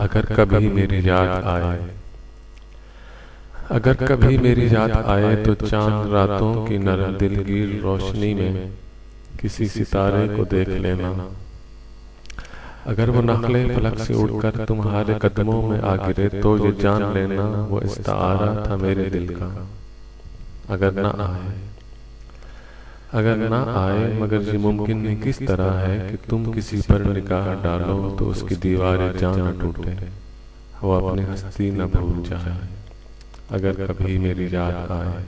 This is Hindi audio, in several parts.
अगर कभी मेरी याद आए, अगर कभी मेरी याद आए तो चांद रातों की नरम दिलगीर रोशनी में किसी सितारे को देख लेना। अगर वो नखले फलक से उड़कर तुम्हारे कदमों में आ गिरे तो ये जान लेना वो इस्तारा था मेरे दिल का। अगर ना आए, अगर ना आए, मगर ये मुमकिन नहीं किस तरह है कि तुम किसी पर निगाह डालो तो उसकी दीवारें जान न टूटे, वो अपनी हस्ती न भूल जाए। अगर कभी मेरी याद आए,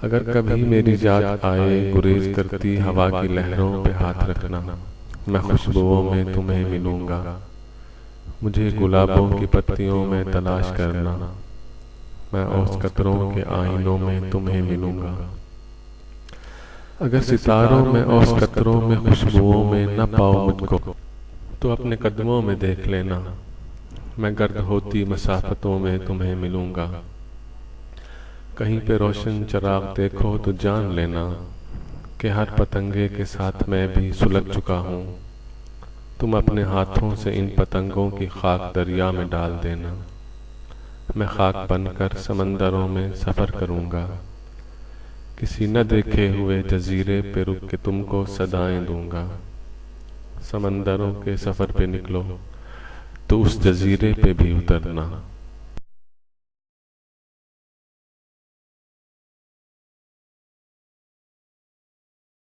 अगर कभी मेरी याद आए, गुरेज करती हवा की लहरों पे हाथ रखना। मैं खुशबुओं में तुम्हें मिलूंगा, मुझे गुलाबों की पत्तियों में तलाश करना। मैं ओस कतरों के आईनों में तुम्हें मिलूंगा। अगर सितारों में ओस कतरों में खुशबुओं में न पाओ मुझको तो अपने कदमों में देख लेना। मैं गर्द होती मसाफतों में तुम्हें मिलूंगा। कहीं पे रोशन चिराग देखो तो जान लेना कि हर पतंगे के साथ मैं भी सुलग चुका हूँ। तुम अपने हाथों से इन पतंगों की खाक दरिया में डाल देना। मैं खाक बनकर समंदरों में सफ़र करूँगा, किसी न देखे हुए जजीरे पे रुक के तुमको सदाएं दूंगा। समंदरों के सफ़र पे निकलो तो उस जजीरे पे भी उतरना।